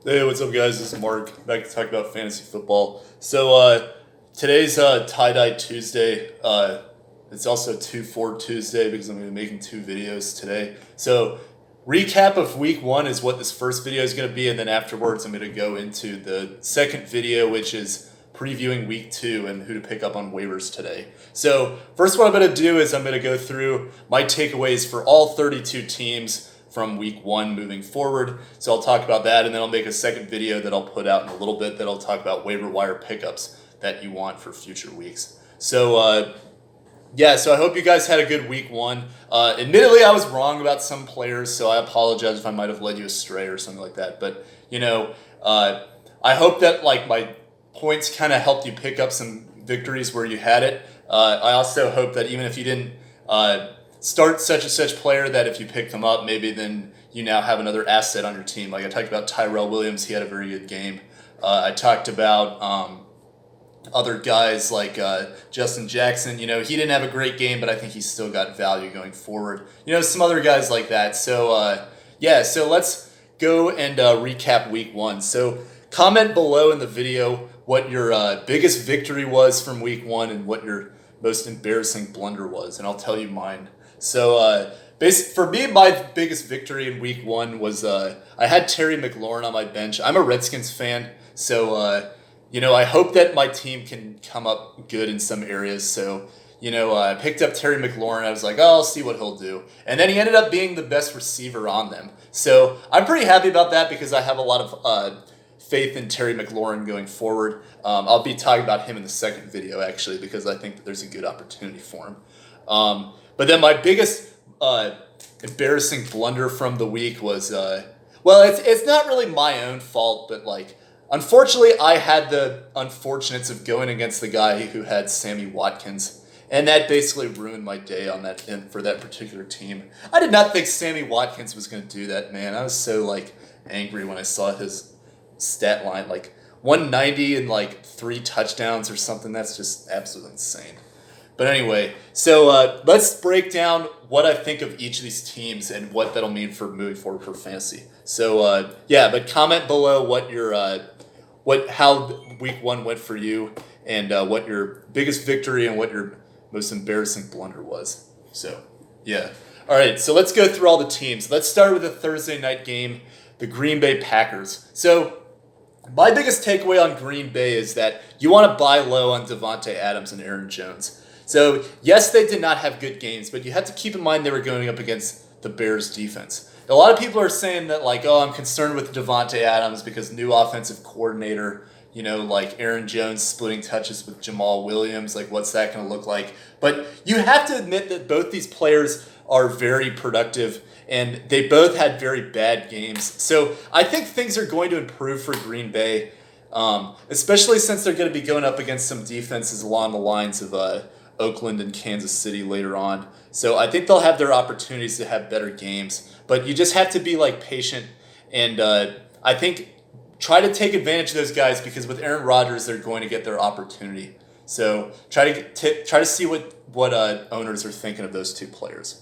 Hey, what's up, guys? This is Mark, back to talk about fantasy football. So, today's Tie-Dye Tuesday. It's also 2-4 Tuesday because I'm going to be making two videos today. So, recap of week one is what this first video is going to be, and then afterwards I'm going to go into the second video, which is previewing week two and who to pick up on waivers today. So, first what I'm going to do is I'm going to go through my takeaways for all 32 teams from week one moving forward. So I'll talk about that, and then I'll make a second video that I'll put out in a little bit that I'll talk about waiver wire pickups that you want for future weeks. So so I hope you guys had a good week one. Admittedly, I was wrong about some players, so I apologize if I might have led you astray or something like that. But I hope that my points kind of helped you pick up some victories where you had it. I also hope that even if you didn't start such and such player, that if you pick them up, maybe then you now have another asset on your team. Like I talked about Tyrell Williams, he had a very good game. I talked about other guys like Justin Jackson. He didn't have a great game, but I think he's still got value going forward. Some other guys like that. So so let's go and recap week one. So comment below in the video what your biggest victory was from week one and what your most embarrassing blunder was, and I'll tell you mine. So for me, my biggest victory in week one was I had Terry McLaurin on my bench. I'm a Redskins fan, so I hope that my team can come up good in some areas. So I picked up Terry McLaurin. I was like, oh, I'll see what he'll do, and then he ended up being the best receiver on them. So I'm pretty happy about that because I have a lot of faith in Terry McLaurin going forward. I'll be talking about him in the second video, actually, because I think that there's a good opportunity for him. But then my biggest embarrassing blunder from the week was, it's not really my own fault, but unfortunately, I had the unfortunates of going against the guy who had Sammy Watkins, and that basically ruined my day on that for that particular team. I did not think Sammy Watkins was going to do that, man. I was so angry when I saw his stat line, 190 and 3 touchdowns or something. That's just absolutely insane. But anyway, so let's break down what I think of each of these teams and what that'll mean for moving forward for fantasy. So but comment below what your how week one went for you, and what your biggest victory and what your most embarrassing blunder was. So all right. So let's go through all the teams. Let's start with the Thursday night game, the Green Bay Packers. So my biggest takeaway on Green Bay is that you want to buy low on Devontae Adams and Aaron Jones. So, yes, they did not have good games, but you have to keep in mind they were going up against the Bears defense. A lot of people are saying that, I'm concerned with Devontae Adams because new offensive coordinator, Aaron Jones splitting touches with Jamal Williams, what's that going to look like? But you have to admit that both these players are very productive, and they both had very bad games. So I think things are going to improve for Green Bay, especially since they're going to be going up against some defenses along the lines of Oakland and Kansas City later on. So I think they'll have their opportunities to have better games. But you just have to be patient, and I think try to take advantage of those guys because with Aaron Rodgers, they're going to get their opportunity. So try to see what owners are thinking of those two players.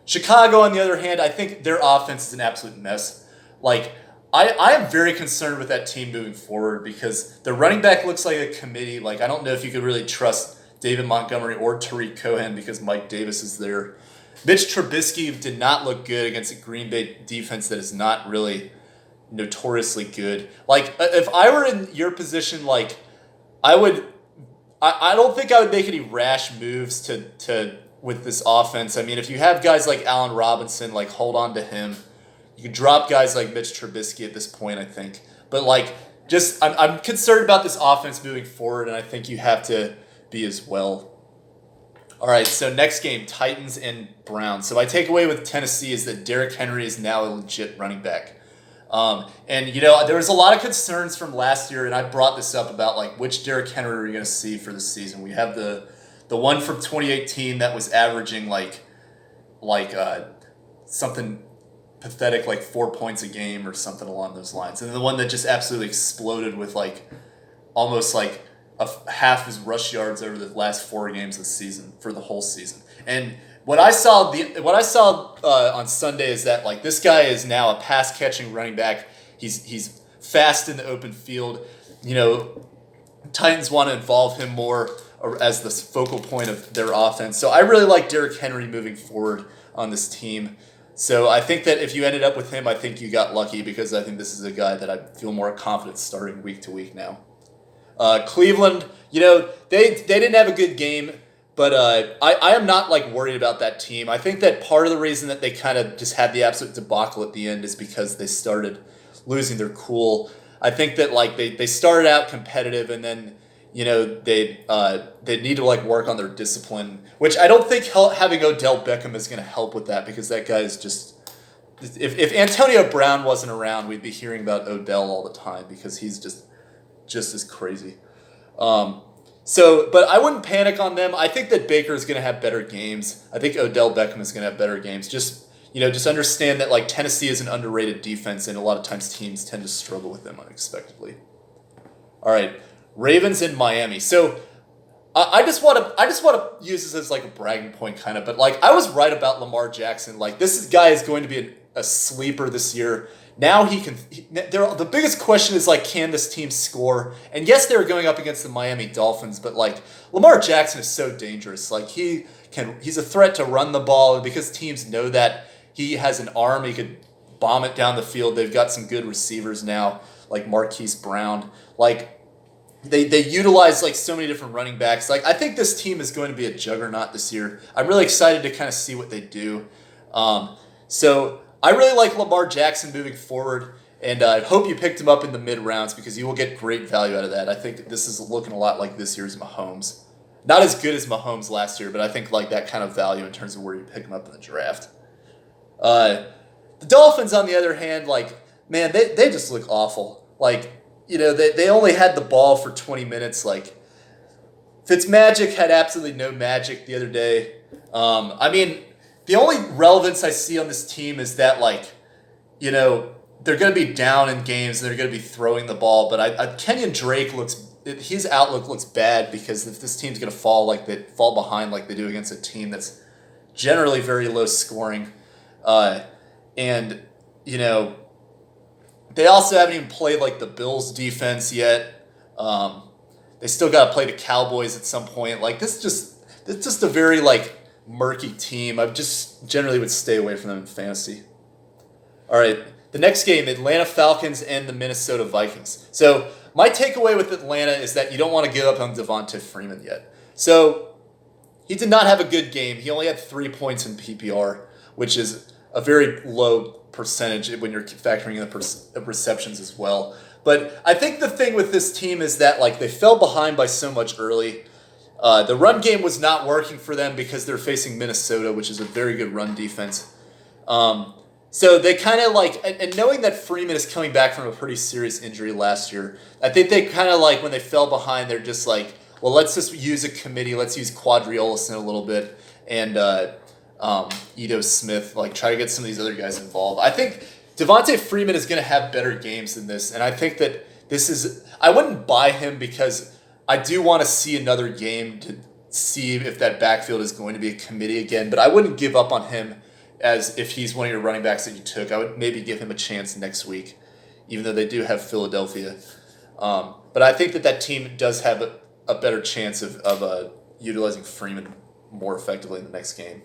Chicago, on the other hand, I think their offense is an absolute mess. I am very concerned with that team moving forward because the running back looks like a committee. I don't know if you could really trust David Montgomery or Tariq Cohen because Mike Davis is there. Mitch Trubisky did not look good against a Green Bay defense that is not really notoriously good. If I were in your position, I don't think I would make any rash moves to with this offense. I mean, if you have guys like Allen Robinson, hold on to him. You can drop guys like Mitch Trubisky at this point, I think. But I'm concerned about this offense moving forward, and I think you have to be as well. All right, so next game, Titans and Browns. So my takeaway with Tennessee is that Derrick Henry is now a legit running back. There was a lot of concerns from last year, and I brought this up about which Derrick Henry are we going to see for the season. We have the one from 2018 that was averaging something pathetic 4 points a game or something along those lines, and the one that just absolutely exploded with almost half his rush yards over the last 4 games this season for the whole season. And what I saw on Sunday is that this guy is now a pass catching running back. He's fast in the open field. Titans want to involve him more as the focal point of their offense. So I really like Derrick Henry moving forward on this team. So I think that if you ended up with him, I think you got lucky, because I think this is a guy that I feel more confident starting week to week now. Cleveland, they didn't have a good game, but I am not worried about that team. I think that part of the reason that they kind of just had the absolute debacle at the end is because they started losing their cool. I think that they started out competitive, and then they need to work on their discipline, which I don't think having Odell Beckham is going to help with that, because that guy is just, if Antonio Brown wasn't around, we'd be hearing about Odell all the time, because he's just as crazy. But I wouldn't panic on them. I think that Baker is going to have better games. I think Odell Beckham is going to have better games. Just understand that Tennessee is an underrated defense, and a lot of times teams tend to struggle with them unexpectedly. All right, Ravens in Miami. So I just want to use this as a bragging point kind of, but I was right about Lamar Jackson. This guy is going to be a sleeper this year. Now the biggest question is can this team score? And yes, they were going up against the Miami Dolphins, but Lamar Jackson is so dangerous. He's a threat to run the ball, and because teams know that he has an arm, he could bomb it down the field. They've got some good receivers now, like Marquise Brown. They utilize so many different running backs. I think this team is going to be a juggernaut this year. I'm really excited to kind of see what they do. So I really like Lamar Jackson moving forward, and I hope you picked him up in the mid rounds, because you will get great value out of that. I think this is looking a lot like this year's Mahomes. Not as good as Mahomes last year, but I think that kind of value in terms of where you pick him up in the draft. The Dolphins, on the other hand, man, they just look awful. They only had the ball for 20 minutes. Fitzmagic had absolutely no magic the other day. The only relevance I see on this team is that, they're going to be down in games and they're going to be throwing the ball. But Kenyon Drake his outlook looks bad, because if this team's going to fall behind like they do against a team that's generally very low scoring. They also haven't even played the Bills defense yet. They still got to play the Cowboys at some point. It's just a very murky team. I just generally would stay away from them in fantasy. All right, the next game, Atlanta Falcons and the Minnesota Vikings. So my takeaway with Atlanta is that you don't want to give up on Devonta Freeman yet. So he did not have a good game. He only had 3 points in PPR, which is a very low percentage when you're factoring in the receptions as well. But I think the thing with this team is that they fell behind by so much early. The run game was not working for them because they're facing Minnesota, which is a very good run defense. So they kind of and knowing that Freeman is coming back from a pretty serious injury last year, I think they kind of when they fell behind, they're just well, let's just use a committee. Let's use Quadri Olson a little bit, and Ito Smith, try to get some of these other guys involved. I think Devonta Freeman is going to have better games than this, and I think that I wouldn't buy him, because I do want to see another game to see if that backfield is going to be a committee again, but I wouldn't give up on him as if he's one of your running backs that you took. I would maybe give him a chance next week, even though they do have Philadelphia. But I think that team does have a better chance of utilizing Freeman more effectively in the next game.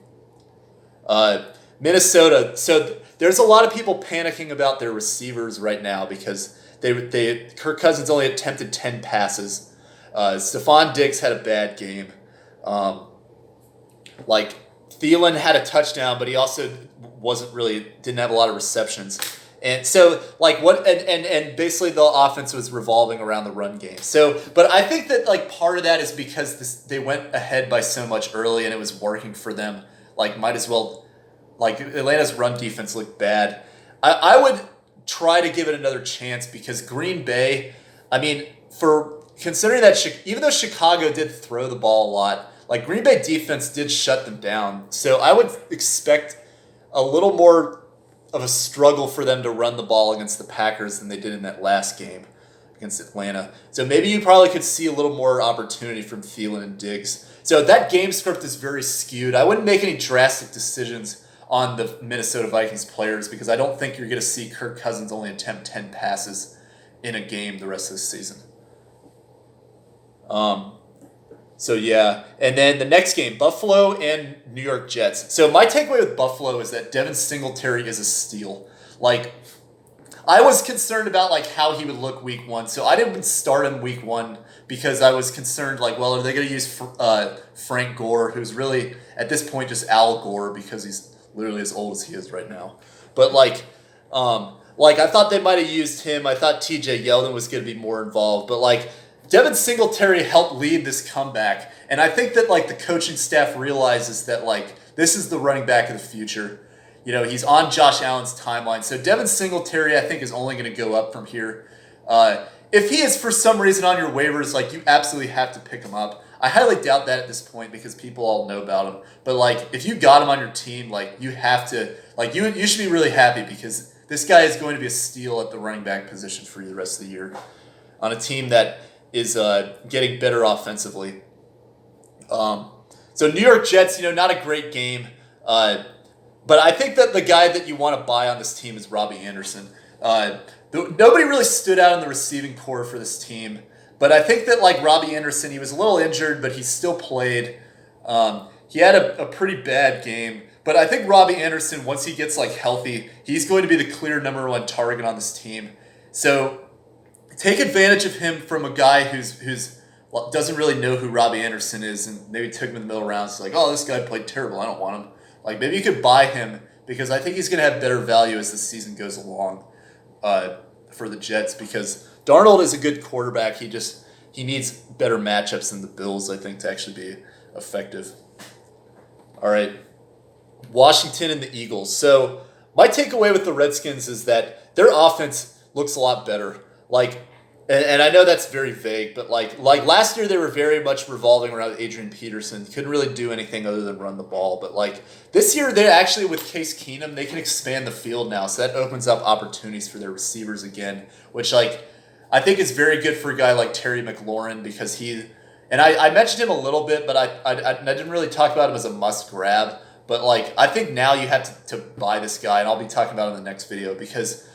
Minnesota. So there's a lot of people panicking about their receivers right now, because Kirk Cousins only attempted 10 passes. Stephon Diggs had a bad game. Thielen had a touchdown, but he also didn't have a lot of receptions. And so and basically the offense was revolving around the run game. So, but I think that part of that is because they went ahead by so much early and it was working for them. Might as well, Atlanta's run defense looked bad. I would try to give it another chance, because Green Bay, considering that even though Chicago did throw the ball a lot, Green Bay defense did shut them down. So I would expect a little more of a struggle for them to run the ball against the Packers than they did in that last game against Atlanta. So maybe you probably could see a little more opportunity from Thielen and Diggs. So that game script is very skewed. I wouldn't make any drastic decisions on the Minnesota Vikings players, because I don't think you're going to see Kirk Cousins only attempt 10 passes in a game the rest of the season. So yeah, and then the next game, Buffalo and New York Jets. So my takeaway with Buffalo is that Devin Singletary is a steal. Like, I was concerned about like how he would look week 1, so I didn't start him week 1 because I was concerned like, well, are they going to use Frank Gore, who's really at this point just Al Gore because he's literally as old as he is right now. But like I thought they might have used him. I thought T.J. Yeldon was going to be more involved, but like Devin Singletary helped lead this comeback, and I think that like the coaching staff realizes that like this is the running back of the future. You know, he's on Josh Allen's timeline. So Devin Singletary, I think, is only going to go up from here. If he is for some reason on your waivers, like you absolutely have to pick him up. I highly doubt that at this point because people all know about him. But like if you got him on your team, like you have to, like you should be really happy because this guy is going to be a steal at the running back position for you the rest of the year on a team that is getting better offensively. So New York Jets, you know, not a great game. But I think that the guy that you want to buy on this team is Robbie Anderson. Nobody really stood out in the receiving corps for this team. But I think that like Robbie Anderson, he was a little injured, but he still played. He had a pretty bad game. But I think Robbie Anderson, once he gets like healthy, he's going to be the clear number 1 target on this team. So take advantage of him from a guy who's doesn't really know who Robbie Anderson is and maybe took him in the middle rounds. Like, oh, this guy played terrible. I don't want him. Like, maybe you could buy him because I think he's going to have better value as the season goes along for the Jets because Darnold is a good quarterback. He needs better matchups than the Bills, I think, to actually be effective. All right. Washington and the Eagles. So my takeaway with the Redskins is that their offense looks a lot better. Like, and I know that's very vague, but like last year they were very much revolving around Adrian Peterson. Couldn't really do anything other than run the ball. But like this year, they actually with Case Keenum, they can expand the field now, so that opens up opportunities for their receivers again, which like I think is very good for a guy like Terry McLaurin because I mentioned him a little bit, but I didn't really talk about him as a must grab. But like I think now you have to buy this guy, and I'll be talking about it in the next video because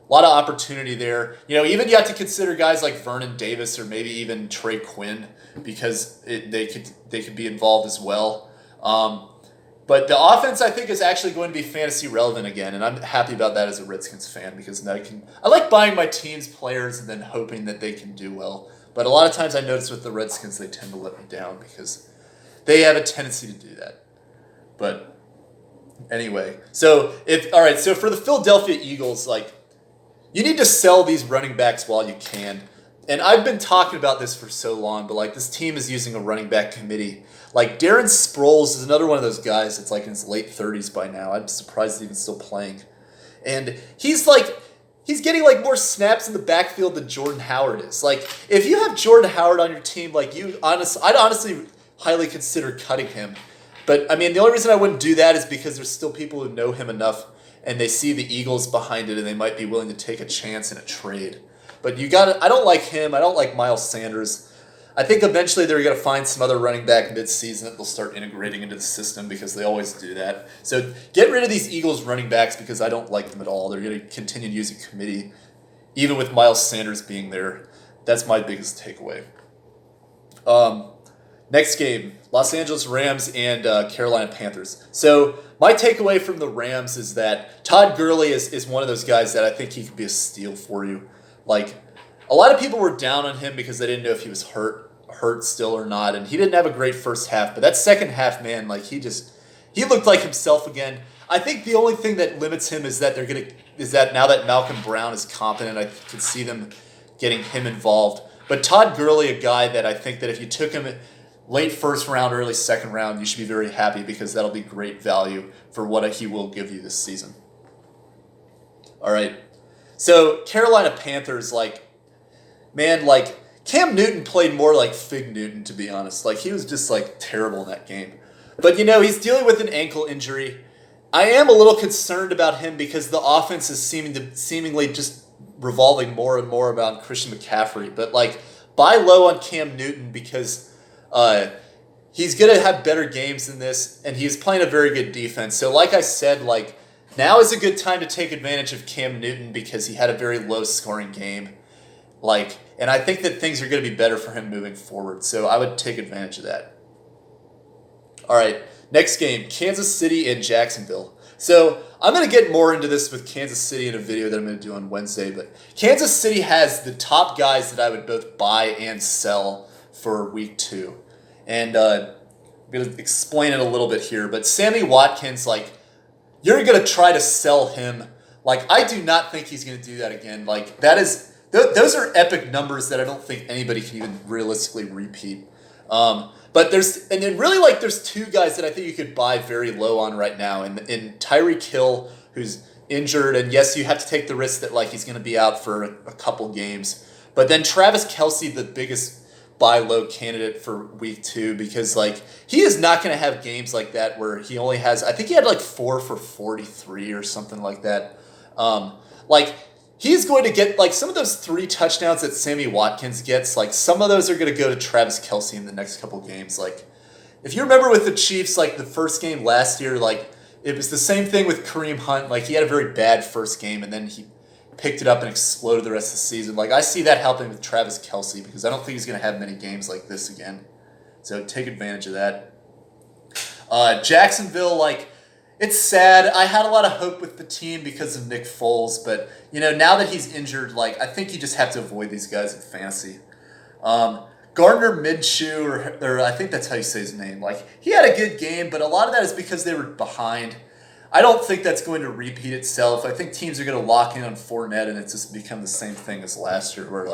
a lot of opportunity there. You know, even you have to consider guys like Vernon Davis or maybe even Trey Quinn because they could be involved as well. But the offense, I think, is actually going to be fantasy relevant again, and I'm happy about that as a Redskins fan because now I like buying my team's players and then hoping that they can do well. But a lot of times I notice with the Redskins, they tend to let me down because they have a tendency to do that. But anyway, so for the Philadelphia Eagles, like, you need to sell these running backs while you can. And I've been talking about this for so long, but like this team is using a running back committee. Like Darren Sproles is another one of those guys that's like in his late 30s by now. I'm surprised he's even still playing. And he's getting like more snaps in the backfield than Jordan Howard is. Like if you have Jordan Howard on your team, like I'd honestly highly consider cutting him. But I mean, the only reason I wouldn't do that is because there's still people who know him enough and they see the Eagles behind it and they might be willing to take a chance in a trade. But I don't like him. I don't like Miles Sanders. I think eventually they're going to find some other running back mid-season that they'll start integrating into the system because they always do that. So get rid of these Eagles running backs because I don't like them at all. They're going to continue to use a committee, even with Miles Sanders being there. That's my biggest takeaway. Next game, Los Angeles Rams and Carolina Panthers. So my takeaway from the Rams is that Todd Gurley is one of those guys that I think he could be a steal for you. Like, a lot of people were down on him because they didn't know if he was hurt still or not, and he didn't have a great first half. But that second half, man, like he looked like himself again. I think the only thing that limits him is that now that Malcolm Brown is competent, I can see them getting him involved. But Todd Gurley, a guy that I think that if you took him late first round, early second round, you should be very happy because that'll be great value for what he will give you this season. All right. So Carolina Panthers, Cam Newton played more like Fig Newton, to be honest. Like, he was just terrible in that game. But he's dealing with an ankle injury. I am a little concerned about him because the offense is seemingly just revolving more and more around Christian McCaffrey. But buy low on Cam Newton because he's gonna have better games than this, and he's playing a very good defense. So like I said, now is a good time to take advantage of Cam Newton because he had a very low scoring game. And I think that things are going to be better for him moving forward. So I would take advantage of that. All right, next game, Kansas City and Jacksonville. So I'm going to get more into this with Kansas City in a video that I'm going to do on Wednesday. But Kansas City has the top guys that I would both buy and sell for week 2. And I'm going to explain it a little bit here. But Sammy Watkins, you're going to try to sell him. I do not think he's going to do that again. Those are epic numbers that I don't think anybody can even realistically repeat. But there's two guys that I think you could buy very low on right now. In Tyreek Hill, who's injured, and yes, you have to take the risk that he's going to be out for a couple games. But then Travis Kelce, the biggest buy low candidate for week 2, because he is not going to have games like that where he only has, I think he had 4 for 43 or something like that. He's going to get, some of those 3 touchdowns that Sammy Watkins gets, some of those are going to go to Travis Kelce in the next couple games. If you remember with the Chiefs, the first game last year, it was the same thing with Kareem Hunt. He had a very bad first game, and then he picked it up and exploded the rest of the season. I see that happening with Travis Kelce, because I don't think he's going to have many games like this again. So take advantage of that. Jacksonville, it's sad. I had a lot of hope with the team because of Nick Foles, but now that he's injured, I think you just have to avoid these guys in fantasy. Gardner Minshew, or I think that's how you say his name. He had a good game, but a lot of that is because they were behind. I don't think that's going to repeat itself. I think teams are going to lock in on Fournette, and it's just become the same thing as last year, where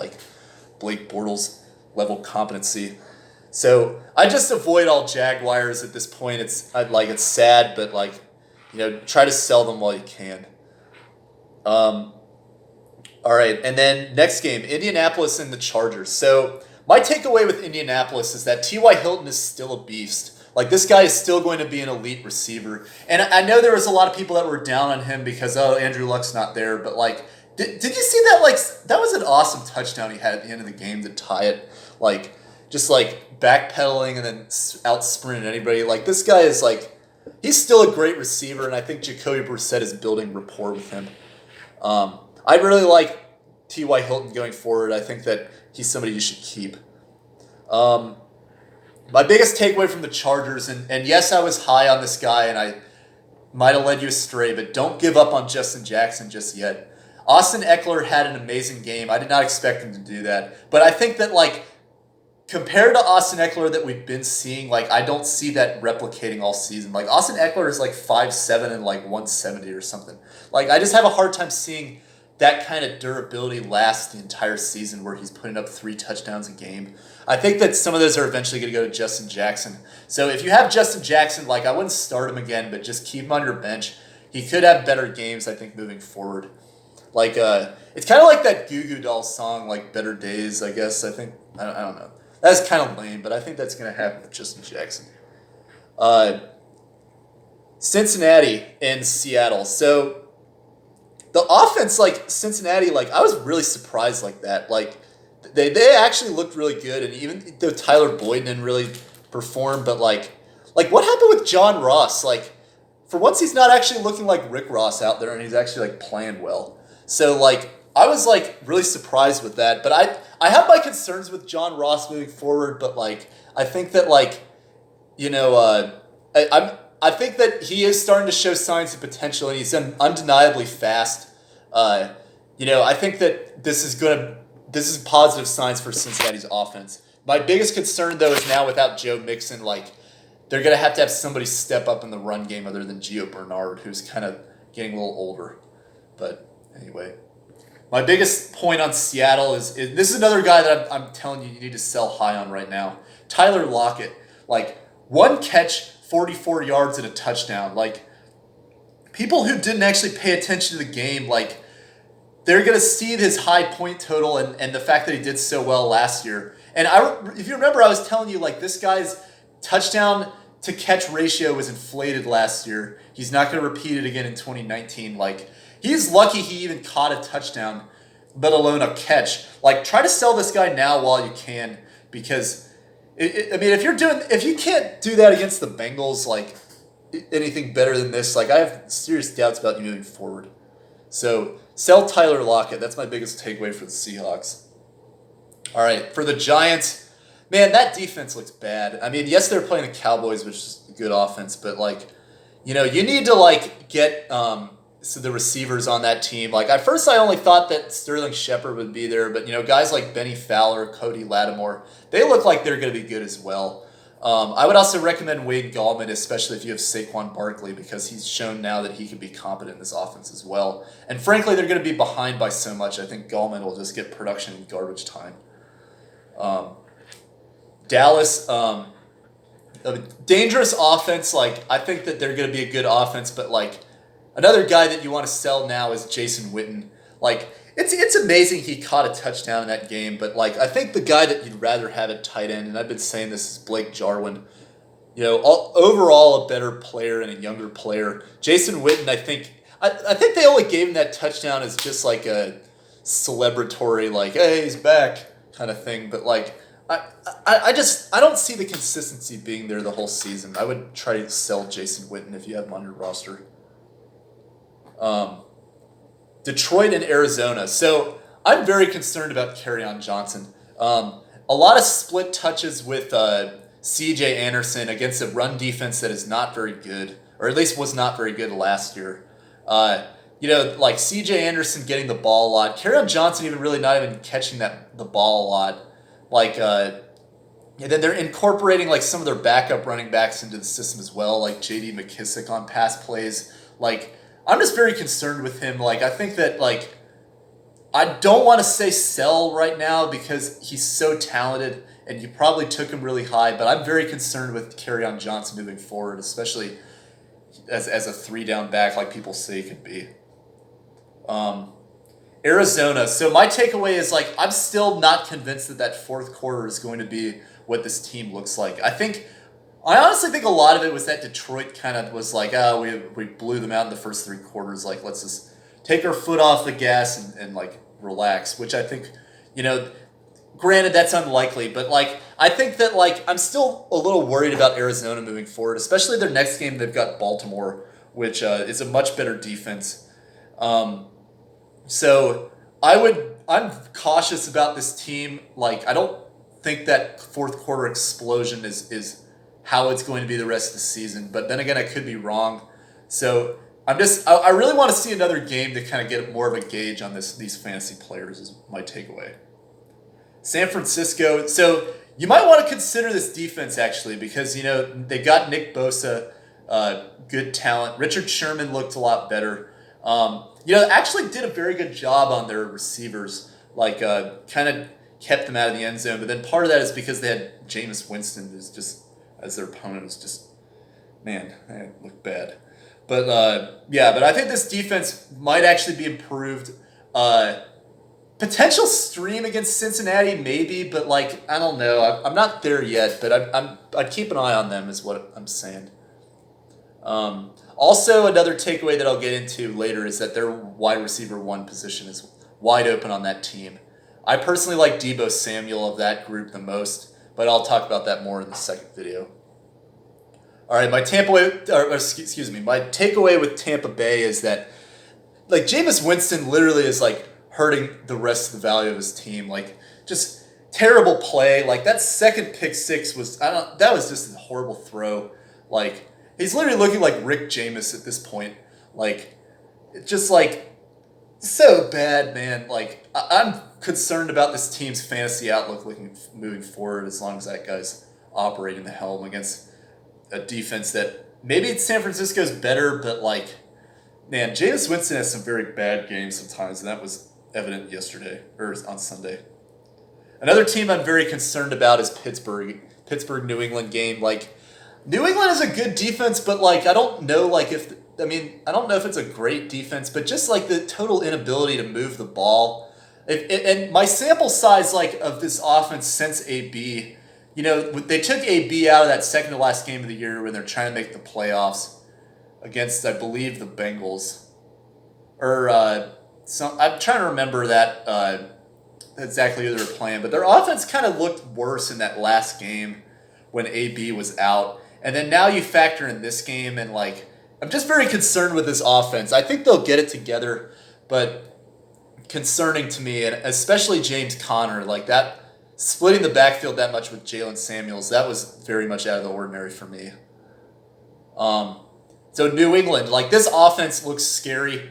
Blake Bortles level competency. So I just avoid all Jaguars at this point. It's sad, but try to sell them while you can. All right, and then next game, Indianapolis and the Chargers. So my takeaway with Indianapolis is that T.Y. Hilton is still a beast. This guy is still going to be an elite receiver. And I know there was a lot of people that were down on him because, Andrew Luck's not there. But, did you see that? That was an awesome touchdown he had at the end of the game to tie it. Just backpedaling and then out-sprinting anybody. This guy is, he's still a great receiver. And I think Jacoby Brissett is building rapport with him. I really like T.Y. Hilton going forward. I think that he's somebody you should keep. My biggest takeaway from the Chargers, and yes, I was high on this guy, and I might have led you astray, but don't give up on Justin Jackson just yet. Austin Eckler had an amazing game. I did not expect him to do that. But I think that, compared to Austin Eckler that we've been seeing, I don't see that replicating all season. Austin Eckler is 5'7" and 170 or something. I just have a hard time seeing that kind of durability last the entire season where he's putting up 3 touchdowns a game. I think that some of those are eventually going to go to Justin Jackson. So if you have Justin Jackson, I wouldn't start him again, but just keep him on your bench. He could have better games, I think, moving forward. It's kind of like that Goo Goo Dolls song, Better Days, I guess. I think, I don't know. That's kind of lame, but I think that's going to happen with Justin Jackson. Cincinnati and Seattle. So the offense, Cincinnati, I was really surprised that. They actually looked really good, and even though Tyler Boyd didn't really perform, but what happened with John Ross? For once, he's not actually looking like Rick Ross out there, and he's actually playing well. So I was really surprised with that. But I have my concerns with John Ross moving forward. But I think that I think that he is starting to show signs of potential, and he's undeniably fast. I think that this is positive signs for Cincinnati's offense. My biggest concern, though, is now without Joe Mixon, they're going to have somebody step up in the run game other than Gio Bernard, who's kind of getting a little older. But anyway, my biggest point on Seattle is this is another guy that I'm telling you need to sell high on right now. Tyler Lockett, 1 catch, 44 yards and a touchdown. People who didn't actually pay attention to the game, they're going to see his high point total and the fact that he did so well last year. And if you remember, I was telling you, this guy's touchdown to catch ratio was inflated last year. He's not going to repeat it again in 2019. He's lucky he even caught a touchdown, let alone a catch. Try to sell this guy now while you can, because if you can't do that against the Bengals, anything better than this, I have serious doubts about you moving forward. So sell Tyler Lockett. That's my biggest takeaway for the Seahawks. All right, for the Giants, man, that defense looks bad. I mean, yes, they're playing the Cowboys, which is a good offense, but like, you need to like get so the receivers on that team. Like at first, I only thought that Sterling Shepard would be there, but guys like Benny Fowler, Cody Lattimore, they look like they're going to be good as well. I would also recommend Wade Gallman, especially if you have Saquon Barkley, because he's shown now that he can be competent in this offense as well. And frankly, they're going to be behind by so much. I think Gallman will just get production in garbage time. Dallas, a dangerous offense. Like I think that they're going to be a good offense, but like another guy that you want to sell now is Jason Witten. Like it's amazing he caught a touchdown in that game, but like I think the guy that you'd rather have at tight end, and I've been saying this, is Blake Jarwin. Overall a better player and a younger player. Jason Witten, I think they only gave him that touchdown as just like a celebratory, like, hey, he's back kind of thing. But like I don't see the consistency being there the whole season. I would try to sell Jason Witten if you have him on your roster. Detroit and Arizona. So I'm very concerned about Kerryon Johnson. A lot of split touches with C.J. Anderson against a run defense that is not very good, or at least was not very good last year. Like C.J. Anderson getting the ball a lot. Kerryon Johnson even really not even catching the ball a lot. Like, and then they're incorporating like some of their backup running backs into the system as well, like J.D. McKissick on pass plays. Like, I'm just very concerned with him. Like, I think that, like, I don't want to say sell right now because he's so talented and you probably took him really high, but I'm very concerned with Kerryon Johnson moving forward, especially as a 3-down back like people say he could be. Arizona. So my takeaway is, like, I'm still not convinced that fourth quarter is going to be what this team looks like. I honestly think a lot of it was that Detroit kind of was like, we blew them out in the first 3 quarters. Like, let's just take our foot off the gas and like relax, which I think, granted that's unlikely, but like, I think that like, I'm still a little worried about Arizona moving forward, especially their next game. They've got Baltimore, which is a much better defense. So I'm cautious about this team. Like, I don't think that fourth quarter explosion is how it's going to be the rest of the season. But then again, I could be wrong. So I really want to see another game to kind of get more of a gauge on these fantasy players is my takeaway. San Francisco. So you might want to consider this defense actually, because they got Nick Bosa, good talent. Richard Sherman looked a lot better. Actually did a very good job on their receivers, like kind of kept them out of the end zone. But then part of that is because they had Jameis Winston as their opponent. Was just, man, it looked bad. But but I think this defense might actually be improved. Potential stream against Cincinnati, maybe, but like I don't know. I'm not there yet, but I'd keep an eye on them, is what I'm saying. Also, another takeaway that I'll get into later is that their wide receiver 1 position is wide open on that team. I personally like Deebo Samuel of that group the most, but I'll talk about that more in the second video. All right, my takeaway with Tampa Bay is that, like, Jameis Winston literally is like hurting the rest of the value of his team. Like, just terrible play. Like, that second pick six that was just a horrible throw. Like, he's literally looking like Rick Jameis at this point. Like, it's just like so bad, man. Like, I'm concerned about this team's fantasy outlook moving forward as long as that guy's operating the helm against a defense that maybe San Francisco's better, but like, man, Jameis Winston has some very bad games sometimes, and that was evident yesterday or on Sunday. Another team I'm very concerned about is Pittsburgh. New England game. Like, New England is a good defense, but like I don't know if it's a great defense, but just like the total inability to move the ball. And my sample size of this offense since AB, they took AB out of that second to last game of the year when they're trying to make the playoffs against, I believe, the Bengals. I'm trying to remember that exactly who they were playing, but their offense kind of looked worse in that last game when AB was out. And then now you factor in this game, and I'm just very concerned with this offense. I think they'll get it together, but concerning to me, and especially James Conner, splitting the backfield that much with Jalen Samuels, that was very much out of the ordinary for me. So New England, like this offense looks scary.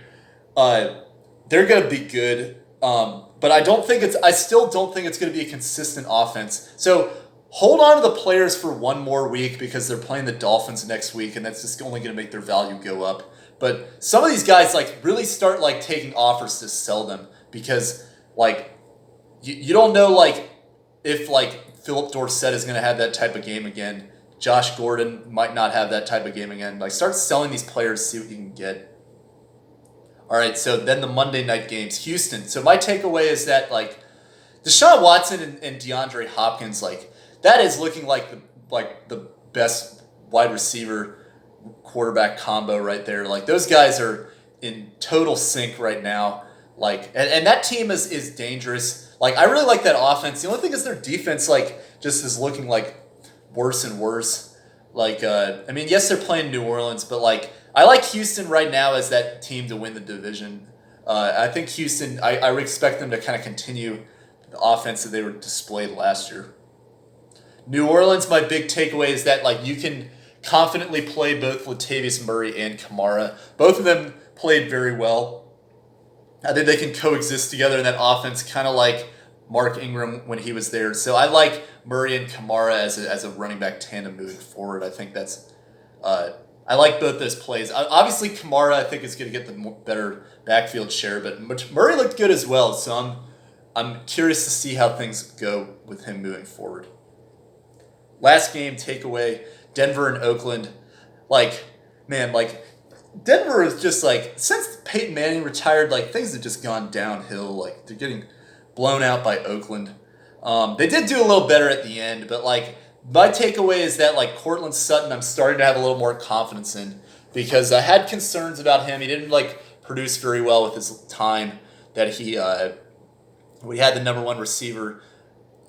They're going to be good, but I still don't think it's going to be a consistent offense. So hold on to the players for one more week because they're playing the Dolphins next week, and that's just only going to make their value go up. But some of these guys like really start like taking offers to sell them because like you don't know like if like Philip Dorsett is going to have that type of game again. Josh Gordon might not have that type of game again. Like start selling these players, see what you can get. All right, so then the Monday night games, Houston. So my takeaway is that like Deshaun Watson and DeAndre Hopkins, like that is looking like the best wide receiver quarterback combo right there. Like those guys are in total sync right now. Like and that team is dangerous. Like I really like that offense. The only thing is their defense like just is looking like worse and worse. Like I mean, yes, they're playing New Orleans, but like I like Houston right now as that team to win the division. I think Houston, I would expect them to kind of continue the offense that they were displayed last year. New Orleans, my big takeaway is that like you can confidently play both Latavius Murray and Kamara. Both of them played very well. I think they can coexist together in that offense, kind of like Mark Ingram when he was there. So I like Murray and Kamara as a running back tandem moving forward. I think that's I like both those plays. Obviously, Kamara I think is going to get the better backfield share, but Murray looked good as well. So I'm curious to see how things go with him moving forward. Last game takeaway: Denver and Oakland. Like man, like Denver is just like since Peyton Manning retired, like things have just gone downhill. Like they're getting blown out by Oakland. They did do a little better at the end, but like my takeaway is that like Cortland Sutton, I'm starting to have a little more confidence in because I had concerns about him. He didn't like produce very well with his time that we had the number one receiver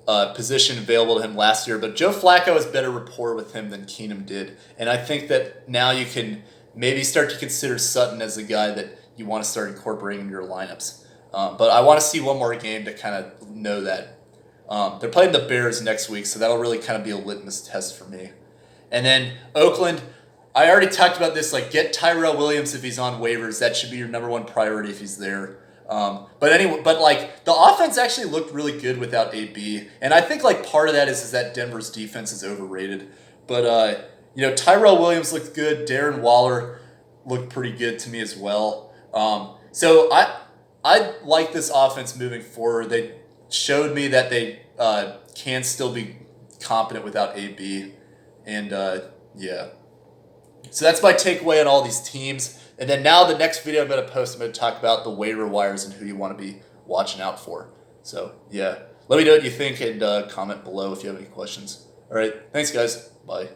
position available to him last year. But Joe Flacco has better rapport with him than Keenum did, and I think that now you can maybe start to consider Sutton as a guy that you want to start incorporating into your lineups. But I want to see one more game to kind of know that. They're playing the Bears next week, so that'll really kind of be a litmus test for me. And then Oakland, I already talked about this, like get Tyrell Williams if he's on waivers. That should be your number one priority if he's there. But like the offense actually looked really good without AB. And I think like part of that is that Denver's defense is overrated. But Tyrell Williams looked good. Darren Waller looked pretty good to me as well. So I like this offense moving forward. They showed me that they can still be competent without AB. And yeah. So that's my takeaway on all these teams. And then now the next video I'm going to post, I'm going to talk about the waiver wires and who you want to be watching out for. So yeah, let me know what you think and comment below if you have any questions. All right. Thanks, guys. Bye.